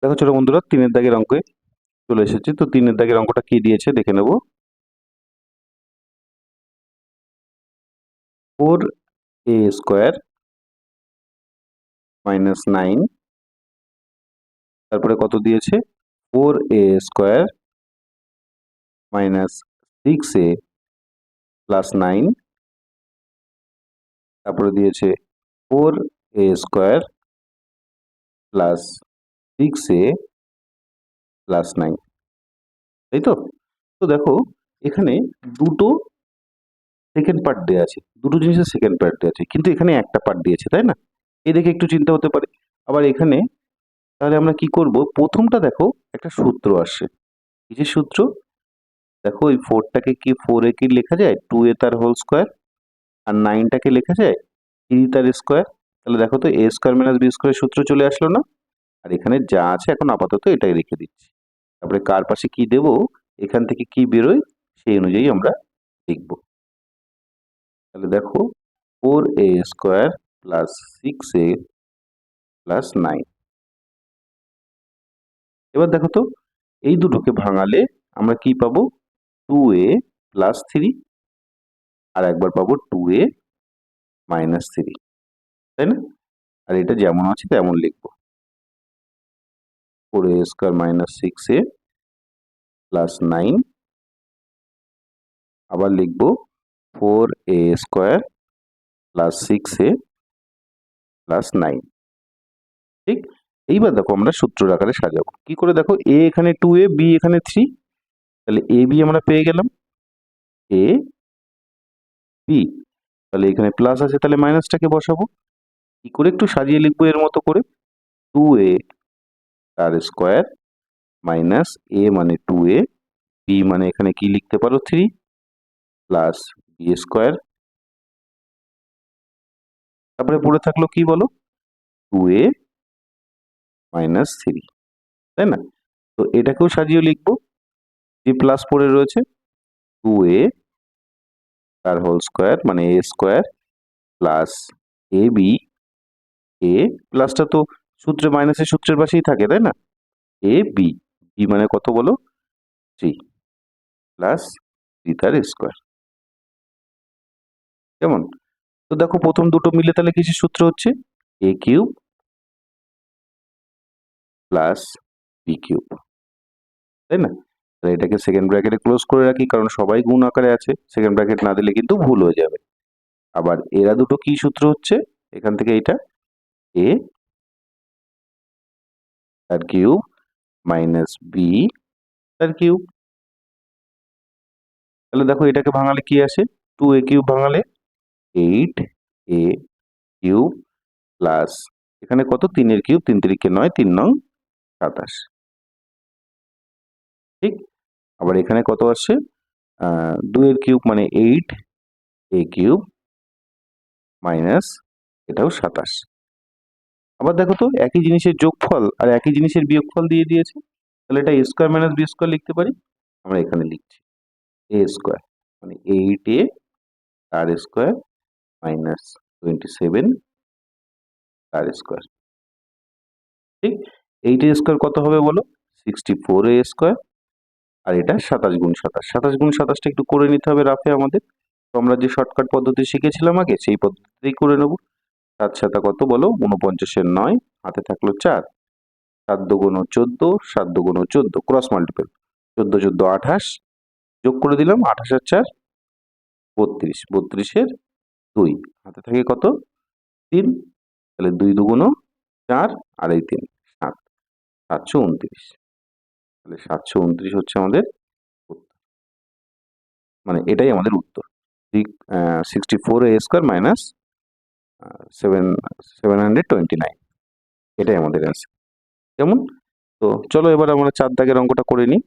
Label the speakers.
Speaker 1: দেখো ছোট বন্ধুরা, 3 এর দাগের অঙ্কে চলে এসেছি। তো 3 এর দাগের অঙ্কটা কি দিয়েছে দেখে নেব। 4a স্কোয়ার মাইনাস 9, তারপরে কত দিয়েছে 4a square minus 6a plus 9, তারপরে দিয়েছে 4a square plus 6a plus 9, তাই তো? তো দেখো এখানে দুটো সেকেন্ড পার্ট দেওয়া আছে, দুটো জিনিসের সেকেন্ড পার্ট দেওয়া আছে, কিন্তু এখানে একটা পার্ট দিয়েছে, তাই না? এই দেখে একটু চিন্তা হতে পারে। আবার এখানে তাহলে আমরা কি করব, প্রথমটা দেখো একটা সূত্র আসছে। কিসের সূত্র? দেখো ওই 4টাকে কি 4a কি লেখা যায় 2a তার হোল স্কোয়ার, আর 9টাকে লেখা যায় 3 তার স্কোয়ার। তাহলে দেখো তো a স্কোয়ার মাইনাস b স্কোয়ারের সূত্র চলে আসলো না? আর এখানে যা আছে এখন আপাতত এটাই রেখে দিচ্ছি। তারপরে কার পাশে কি দেব, এখান থেকে কি বেরোয় সেই অনুযায়ী আমরা লিখব। তাহলে দেখো 4a square plus 6a plus 9। এবার দেখো তো এই দুটোকে ভাঙালে আমরা কি পাবো, 2a প্লাস 3, আর একবার পাবো 2a মাইনাস 3, তাই না? আর এটা যেমন আছে তেমন লিখবো, 4a square minus 6a plus 9, আবার লিখবো 4a square plus 6a plus 9। ঠিক, এইবার দেখো আমরা সূত্র আকারে সাজাবো। কি করে দেখো, a এখানে 2a, b এখানে 3, তাহলে a b আমরা পেয়ে গেলাম, a b, তাহলে এখানে প্লাস আছে তাহলে মাইনাসটাকে বসাবো। কি করে একটু সাজিয়ে লিখবো এর মতো করে, 2a তার স্কোয়ার মাইনাস a মানে 2a, b মানে এখানে কি লিখতে পারো 3, প্লাস b স্কোয়ার, তারপরে পড়ে থাকলো কি বলো 2a মাইনাস 3, তাই না? তো এটাকেও সাজিয়ে লিখবো, যে প্লাস পড়ে রয়েছে 2a তার হোল স্কোয়ার মানে a square plus ab, a প্লাসটা তো সূত্রে মাইনাসের সূত্রের পাশেই থাকে, তাই না? a b, b মানে কত বলো 3, প্লাস 3 তার স্কোয়ার। কেমন? তো দেখো প্রথম দুটো মিলে তাহলে কিসের সূত্র হচ্ছে, a cube plus b cube, তাই না? তাহলে এটাকে সেকেন্ড ব্র্যাকেটে ক্লোজ করে রাখি, কারণ সবাই গুণ আকারে আছে, সেকেন্ড ব্র্যাকেট না দিলে কিন্তু ভুল হয়ে যাবে। আবার এরা দুটো কি সূত্র হচ্ছে, এখান থেকে এটা a তার কিউব মাইনাস b তার কিউব। তাহলে দেখো এটাকে ভাঙালে কি আসে, 2a cube ভাঙালে 8a cube plus এখানে কত 3 এর কিউব, 3 3 9, 3 9 27। ঠিক, আবার এখানে কত আসছে 2 এর কিউব মানে 8a কিউব মাইনাস এটাও 27। আবার দেখো তো একই জিনিসের যোগফল আর একই জিনিসের বিয়োগফল দিয়ে দিয়েছে, তাহলে এটা a square minus b square লিখতে পারি। আমরা এখানে লিখছি a স্কোয়ার মানে 8a তার স্কোয়ার মাইনাস 27 তার স্কোয়ার। ঠিক, 8a স্কোয়ার কত হবে বলো, 64a স্কোয়ার, আর এটা 27 গুণ 27, 27 গুণ 27টা একটু করে নিতে হবে রাফে আমাদের। তো আমরা যে শর্টকাট পদ্ধতি শিখেছিলাম আগে সেই পদ্ধতিতেই করে নেব। 7 7 কত বলো 49 9, হাতে থাকলো 4, 7 দুগুণ 14, 7 দুগুণ 14, ক্রস মাল্টিপল 14 14 28, যোগ করে দিলাম 28 আর 4 32, 32 2, হাতে থাকে কত 3, তাহলে 2 দুগুণ 4 আর এই 3 7, 729। তাহলে 729 হচ্ছে আমাদের উত্তর, মানে এটাই আমাদের উত্তর। 64a স্কোয়ার মাইনাস 729, এটাই আমাদের অ্যান্সার। কেমন? তো চলো এবার আমরা 4 দাগের অঙ্কটা করে নিই।